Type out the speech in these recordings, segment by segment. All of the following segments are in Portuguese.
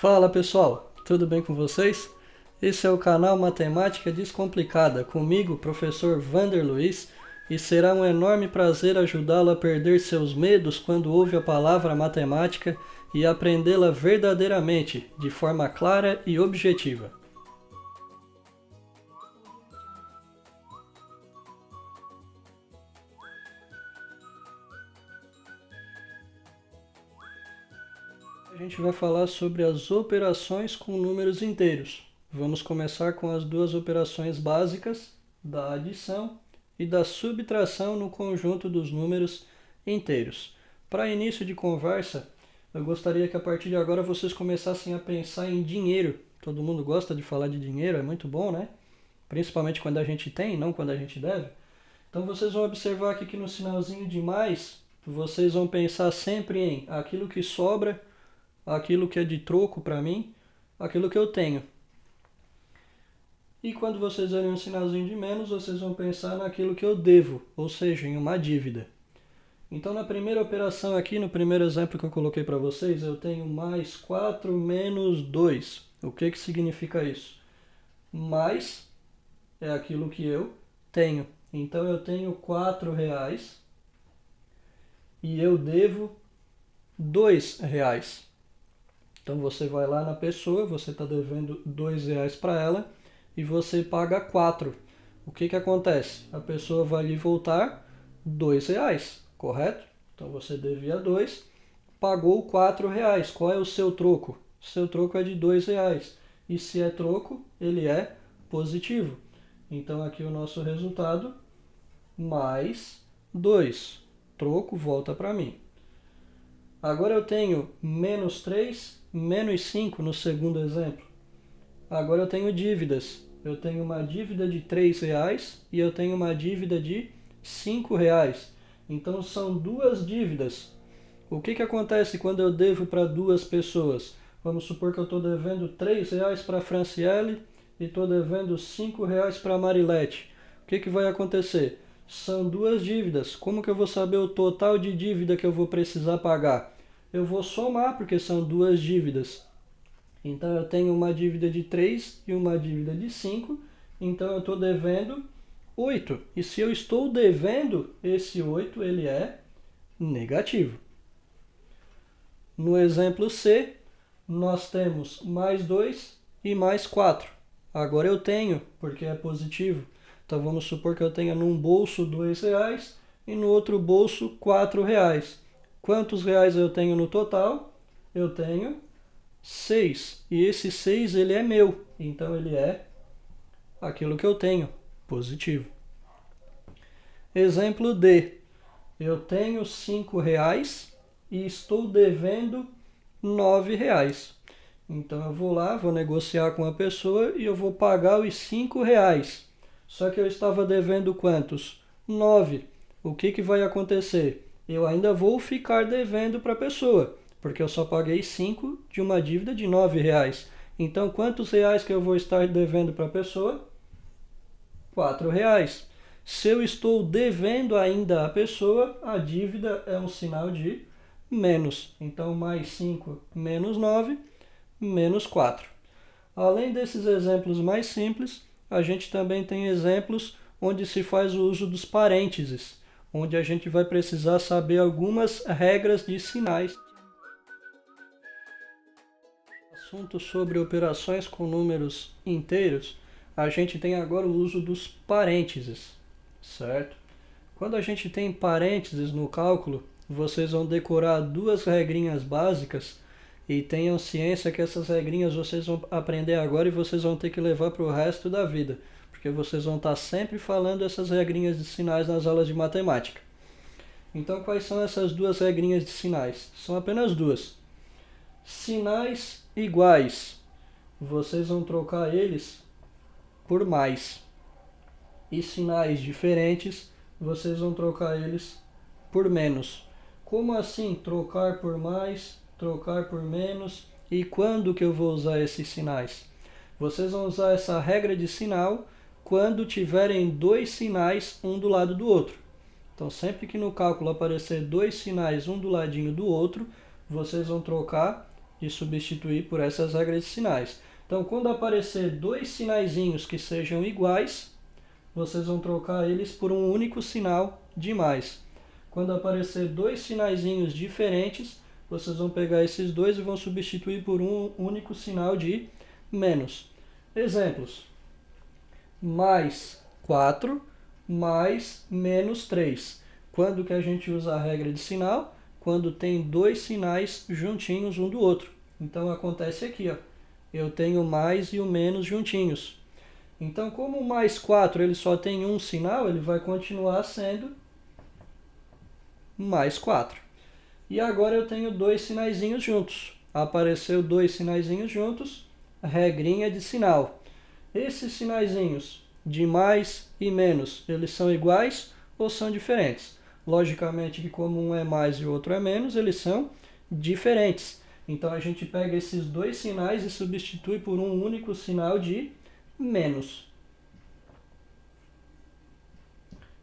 Fala pessoal, tudo bem com vocês? Esse é o canal Matemática Descomplicada, comigo, professor Vander Luiz, e será um enorme prazer ajudá-lo a perder seus medos quando ouve a palavra matemática e aprendê-la verdadeiramente, de forma clara e objetiva. A gente vai falar sobre as operações com números inteiros. Vamos começar com as duas operações básicas da adição e da subtração no conjunto dos números inteiros. Para início de conversa, eu gostaria que a partir de agora vocês começassem a pensar em dinheiro. Todo mundo gosta de falar de dinheiro, é muito bom, né? Principalmente quando a gente tem, não quando a gente deve. Então vocês vão observar aqui que no sinalzinho de mais, vocês vão pensar sempre em aquilo que sobra, aquilo que é de troco para mim, aquilo que eu tenho. E quando vocês verem um sinalzinho de menos, vocês vão pensar naquilo que eu devo, ou seja, em uma dívida. Então, na primeira operação aqui, no primeiro exemplo que eu coloquei para vocês, eu tenho mais 4 menos 2. O que significa isso? Mais é aquilo que eu tenho. Então, eu tenho R$ 4 e eu devo R$ 2. Então, você vai lá na pessoa, você está devendo R$ 2 para ela, e você paga 4. O que acontece? A pessoa vai lhe voltar R$ 2, correto? Então você devia 2, pagou R$ 4. Qual é o seu troco? O seu troco é de R$ 2. E se é troco, ele é positivo. Então aqui o nosso resultado, mais 2. Troco volta para mim. Agora eu tenho menos 3, menos 5 no segundo exemplo. Agora eu tenho dívidas. Eu tenho uma dívida de R$ 3 e eu tenho uma dívida de R$ 5. Então são duas dívidas. O que acontece quando eu devo para duas pessoas? Vamos supor que eu estou devendo R$ 3 para a Franciele e estou devendo R$ 5 para a Marilete. O que vai acontecer? São duas dívidas. Como que eu vou saber o total de dívida que eu vou precisar pagar? Eu vou somar, porque são duas dívidas. Então eu tenho uma dívida de 3 e uma dívida de 5, então eu estou devendo 8. E se eu estou devendo, esse 8 ele é negativo. No exemplo C, nós temos mais 2 e mais 4. Agora eu tenho, porque é positivo. Então vamos supor que eu tenha num bolso R$ 2 e no outro bolso R$ 4. Quantos reais eu tenho no total? Eu tenho 6. E esse 6 ele é meu, então ele é aquilo que eu tenho, positivo. Exemplo D. Eu tenho R$ 5 e estou devendo R$ 9. Então eu vou lá, vou negociar com a pessoa e eu vou pagar os R$ 5. Só que eu estava devendo quantos? 9. O que vai acontecer? Eu ainda vou ficar devendo para a pessoa, porque eu só paguei 5 de uma dívida de R$ 9. Então, quantos reais que eu vou estar devendo para a pessoa? R$ 4. Se eu estou devendo ainda à pessoa, a dívida é um sinal de menos. Então, mais 5 menos 9, menos 4. Além desses exemplos mais simples, a gente também tem exemplos onde se faz o uso dos parênteses, onde a gente vai precisar saber algumas regras de sinais. Assunto sobre operações com números inteiros, a gente tem agora o uso dos parênteses, certo? Quando a gente tem parênteses no cálculo, vocês vão decorar duas regrinhas básicas e tenham ciência que essas regrinhas vocês vão aprender agora e vocês vão ter que levar para o resto da vida, porque vocês vão estar sempre falando essas regrinhas de sinais nas aulas de matemática. Então, quais são essas duas regrinhas de sinais? São apenas duas. Sinais iguais, vocês vão trocar eles por mais. E sinais diferentes, vocês vão trocar eles por menos. Como assim trocar por mais, trocar por menos? E quando que eu vou usar esses sinais? Vocês vão usar essa regra de sinal quando tiverem dois sinais um do lado do outro. Então, sempre que no cálculo aparecer dois sinais um do ladinho do outro, vocês vão trocar de substituir por essas regras de sinais. Então, quando aparecer dois sinaizinhos que sejam iguais, vocês vão trocar eles por um único sinal de mais. Quando aparecer dois sinaizinhos diferentes, vocês vão pegar esses dois e vão substituir por um único sinal de menos. Exemplos: mais 4 mais menos 3. Quando que a gente usa a regra de sinal? Quando tem dois sinais juntinhos um do outro. Então acontece aqui, ó. Eu tenho o mais e o menos juntinhos. Então, como o mais 4 ele só tem um sinal, ele vai continuar sendo mais 4. E agora eu tenho dois sinaizinhos juntos. Apareceu dois sinaizinhos juntos, regrinha de sinal. Esses sinaizinhos de mais e menos, eles são iguais ou são diferentes? Logicamente que como um é mais e o outro é menos, eles são diferentes. Então a gente pega esses dois sinais e substitui por um único sinal de menos.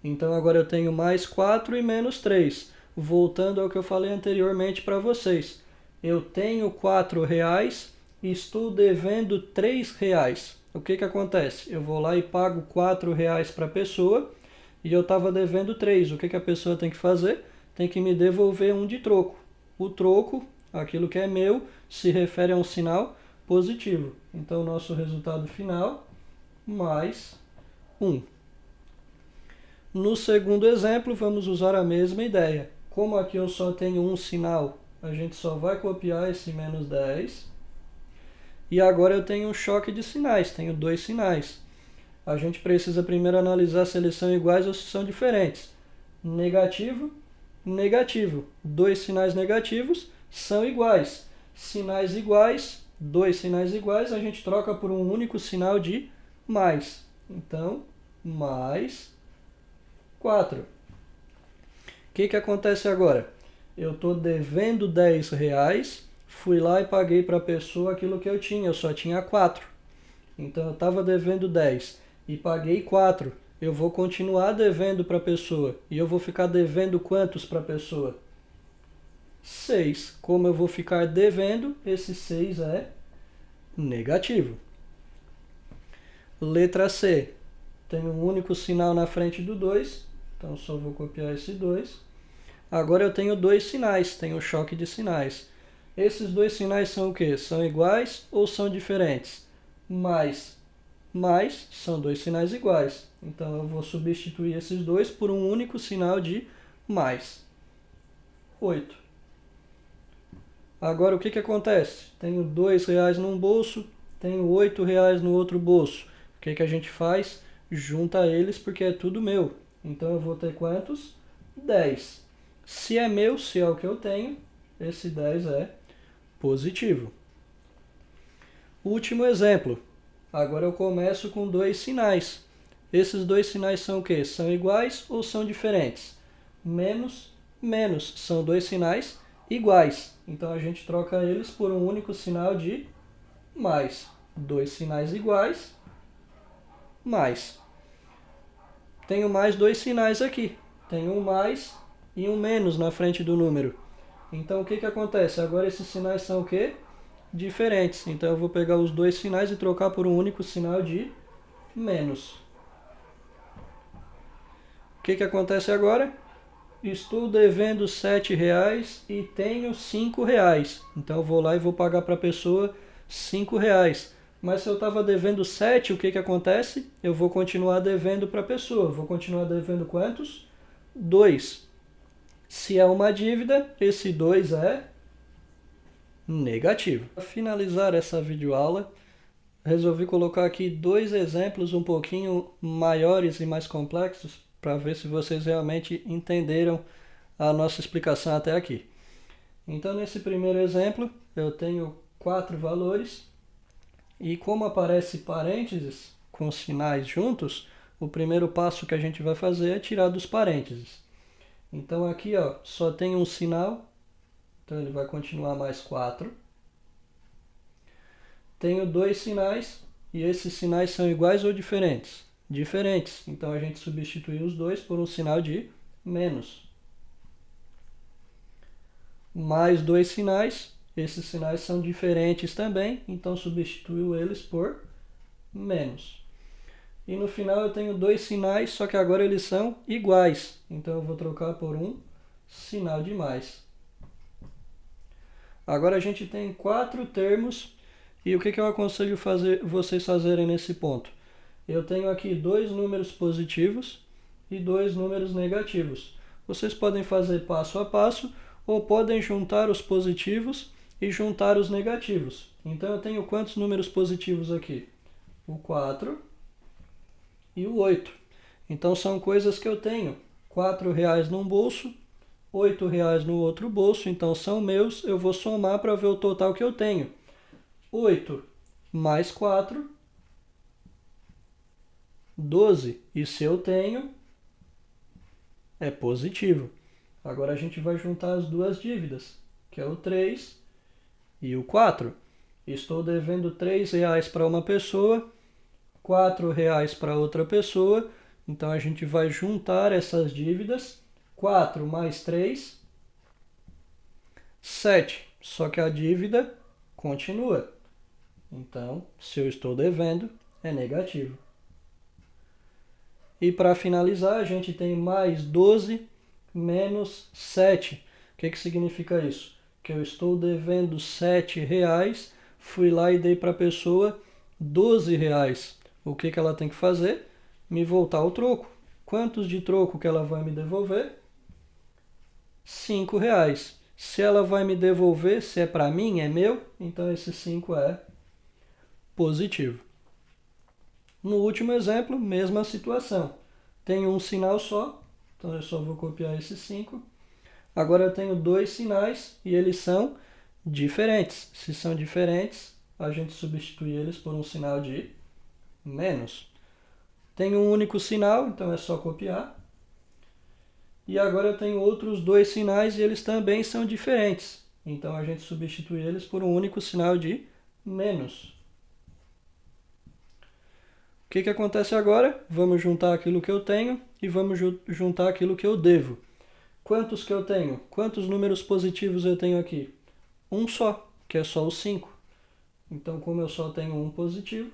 Então agora eu tenho mais 4 e menos 3. Voltando ao que eu falei anteriormente para vocês. Eu tenho R$4 e estou devendo R$3. O que acontece? Eu vou lá e pago R$4 para a pessoa e eu estava devendo 3. O que a pessoa tem que fazer? Tem que me devolver um de troco. O troco, aquilo que é meu, se refere a um sinal positivo. Então, nosso resultado final, mais 1. No segundo exemplo, vamos usar a mesma ideia. Como aqui eu só tenho um sinal, a gente só vai copiar esse menos 10. E agora eu tenho um choque de sinais, tenho dois sinais. A gente precisa primeiro analisar se eles são iguais ou se são diferentes. Negativo, negativo. Dois sinais negativos são iguais. Sinais iguais, dois sinais iguais, a gente troca por um único sinal de mais. Então, mais 4. O que acontece agora? Eu estou devendo R$10, fui lá e paguei para a pessoa aquilo que eu tinha, eu só tinha 4. Então eu estava devendo 10 e paguei 4. Eu vou continuar devendo para a pessoa. E eu vou ficar devendo quantos para a pessoa? 6. Como eu vou ficar devendo, esse 6 é negativo. Letra C. Tem um único sinal na frente do 2. Então só vou copiar esse 2. Agora eu tenho dois sinais, tenho choque de sinais. Esses dois sinais são o quê? São iguais ou são diferentes? Mais são dois sinais iguais. Então eu vou substituir esses dois por um único sinal de mais. 8. Agora o que acontece? Tenho R$2 num bolso, tenho R$8 no outro bolso. O que a gente faz? Junta eles porque é tudo meu. Então eu vou ter quantos? 10. Se é meu, se é o que eu tenho, esse 10 é positivo. Último exemplo. Agora eu começo com dois sinais. Esses dois sinais são o quê? São iguais ou são diferentes? Menos, menos. São dois sinais iguais. Então a gente troca eles por um único sinal de mais. Dois sinais iguais, mais. Tenho mais dois sinais aqui. Tenho um mais e um menos na frente do número. Então o que acontece? Agora esses sinais são o quê? Diferentes. Então eu vou pegar os dois sinais e trocar por um único sinal de menos. O que acontece agora? Estou devendo R$7 e tenho R$5. Então eu vou lá e vou pagar para a pessoa R$5. Mas se eu estava devendo 7, o que acontece? Eu vou continuar devendo para a pessoa. Vou continuar devendo quantos? 2. Se é uma dívida, esse 2 é negativo. Para finalizar essa videoaula, resolvi colocar aqui dois exemplos um pouquinho maiores e mais complexos para ver se vocês realmente entenderam a nossa explicação até aqui. Então, nesse primeiro exemplo, eu tenho 4 valores e como aparece parênteses com sinais juntos, o primeiro passo que a gente vai fazer é tirar dos parênteses. Então aqui ó, só tem um sinal, então ele vai continuar mais 4. Tenho dois sinais e esses sinais são iguais ou diferentes? Diferentes, então a gente substitui os dois por um sinal de menos. Mais dois sinais, Esses sinais são diferentes também, então substituo eles por menos. E no final eu tenho dois sinais, só que agora eles são iguais. Então eu vou trocar por um sinal de mais. Agora a gente tem 4 termos. E o que eu aconselho vocês fazerem nesse ponto? Eu tenho aqui 2 números positivos e 2 números negativos. Vocês podem fazer passo a passo ou podem juntar os positivos e juntar os negativos. Então eu tenho quantos números positivos aqui? O 4 e o 8. Então são coisas que eu tenho. R$4 num bolso, R$8 no outro bolso, então são meus. Eu vou somar para ver o total que eu tenho. 8 mais 4, 12. E se eu tenho, é positivo. Agora a gente vai juntar as duas dívidas, que é o 3 e o 4. Estou devendo R$3 para uma pessoa, R$4 para outra pessoa. Então a gente vai juntar essas dívidas. 4 mais 3, 7. Só que a dívida continua. Então, se eu estou devendo, é negativo. E para finalizar, a gente tem mais 12 menos 7. O que significa isso? Que eu estou devendo R$7, fui lá e dei para a pessoa R$12. O que ela tem que fazer? Me voltar o troco. Quantos de troco que ela vai me devolver? R$5. Se ela vai me devolver, se é para mim, é meu, então esse 5 é positivo. No último exemplo, mesma situação. Tenho um sinal só, então eu só vou copiar esse 5. Agora eu tenho 2 sinais e eles são diferentes. Se são diferentes, a gente substitui eles por um sinal de menos. Tenho um único sinal, então é só copiar. E agora eu tenho outros 2 sinais e eles também são diferentes. Então a gente substitui eles por um único sinal de menos. O que acontece agora? Vamos juntar aquilo que eu tenho e vamos juntar aquilo que eu devo. Quantos que eu tenho? Quantos números positivos eu tenho aqui? Um só, que é só o 5. Então, como eu só tenho um positivo,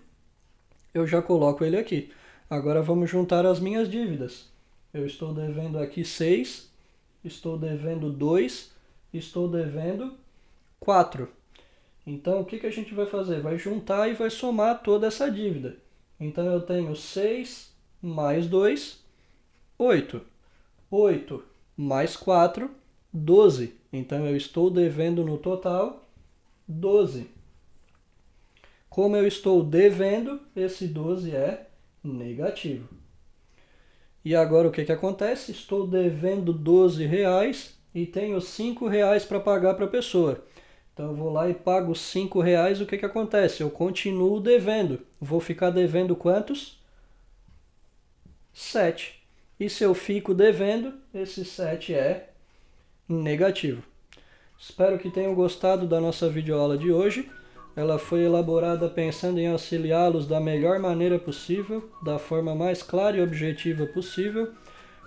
eu já coloco ele aqui. Agora vamos juntar as minhas dívidas. Eu estou devendo aqui 6, estou devendo 2, estou devendo 4. Então, o que a gente vai fazer? Vai juntar e vai somar toda essa dívida. Então, eu tenho 6 mais 2, 8. 8 mais 4, 12. Então, eu estou devendo no total 12. Como eu estou devendo, esse 12 é negativo. E agora o que acontece? Estou devendo R$12 e tenho R$5 para pagar para a pessoa. Então eu vou lá e pago R$5, o que acontece? Eu continuo devendo. Vou ficar devendo quantos? 7. E se eu fico devendo, esse 7 é negativo. Espero que tenham gostado da nossa videoaula de hoje. Ela foi elaborada pensando em auxiliá-los da melhor maneira possível, da forma mais clara e objetiva possível.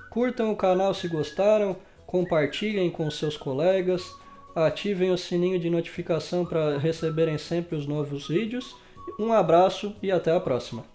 Curtam o canal se gostaram, compartilhem com seus colegas, ativem o sininho de notificação para receberem sempre os novos vídeos. Um abraço e até a próxima!